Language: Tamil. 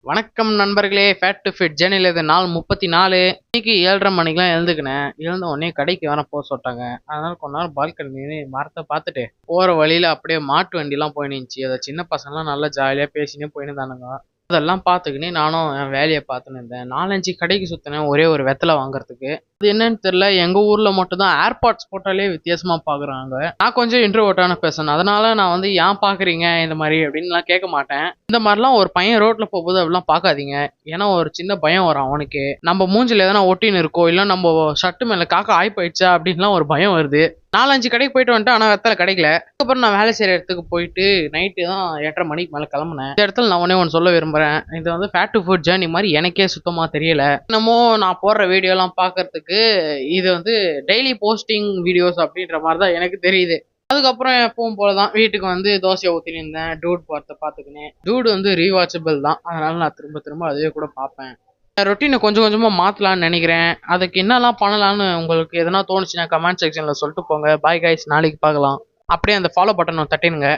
வணக்கம் நண்பர்களே, ஃபேட் டு ஃபிட் ஜேர்னில இது நாள் 34. இன்னைக்கு 7:30 மணிக்கெல்லாம் எழுந்துக்கினேன். எழுந்த உடனே கடைக்கு வேற போக சொல்லிட்டாங்க. அதனால கொஞ்ச நேரம் பால்கனி நின்னு மரத்தை பார்த்துட்டு போற வழியில அப்படியே மாட்டு வண்டிலாம் போயின்னு இருந்துச்சு. அதை சின்ன பசங்கலாம் நல்லா ஜாலியா பேசினே போயின்னு இருந்தானுங்க. அதெல்லாம் பார்த்துக்கினே நானும் என் வேலையை பார்த்துன்னு இருந்தேன். 4-5 கடைக்கு சுத்தினேன் ஒரே ஒரு வெத்தலை வாங்குறதுக்கு. அது என்னன்னு தெரியல, எங்க ஊர்ல மட்டும் தான் ஏர்பாட்ஸ் போட்டாலே வித்தியாசமா பாக்குறாங்க. நான் கொஞ்சம் இன்ட்ரோவர்ட்டான பேசணும், அதனால நான் வந்து ஏன் பாக்குறீங்க இந்த மாதிரி அப்படின்லாம் கேட்க மாட்டேன். இந்த மாதிரிலாம் ஒரு பையன் ரோட்ல போகும்போது அப்படிலாம் பார்க்காதீங்க. ஏன்னா ஒரு சின்ன பயம் வரும் அவனுக்கு. நம்ம மூஞ்சில எதனா ஒட்டின்னு இருக்கோ, இல்ல நம்ம ஷர்ட் மேல காக்கா ஆய் போயிடுச்சா அப்படின்லாம் ஒரு பயம் வருது. 4-5 கடைக்கு போயிட்டு வந்துட்டு, ஆனா வெத்தலை கிடைக்கல. அதுக்கப்புறம் நான் வேலை செய்யற இடத்துக்கு போயிட்டு நைட்டு தான் 8:30 மணிக்கு மேல கிளம்புனேன். இந்த இடத்துல நான் ஒண்ணு சொல்ல விரும்புறேன். இது வந்து ஃபேட் டு ஃபுட் ஜேர்னி மாதிரி எனக்கே சுத்தமா தெரியல. என்னமோ நான் போடுற வீடியோ எல்லாம் பாக்குறதுக்கு இது வந்து டெய்லி போஸ்டிங் வீடியோஸ் அப்படின்ற மாதிரி தான் எனக்கு தெரியுது. அதுக்கப்புறம் எப்பவும் போலதான் வீட்டுக்கு வந்து தோசையை ஊத்தின்னு இருந்தேன். டூட் பார்த்துக்கினேன். டூட் வந்து ரீவாச்சபிள் தான், அதனால நான் திரும்ப திரும்ப அதே கூட பார்ப்பேன். ரொட்டீனை கொஞ்சம் கொஞ்சமா மாத்தலாம்னு நினைக்கிறேன். அதுக்கு என்னெல்லாம் பண்ணலாம்னு உங்களுக்கு எதனா தோணுச்சுன்னா கமெண்ட் செக்ஷன்ல சொல்லிட்டு போங்க. பாய் கைஸ், நாளைக்கு பார்க்கலாம். அப்படியே அந்த ஃபாலோ பட்டனை தட்டினுங்க.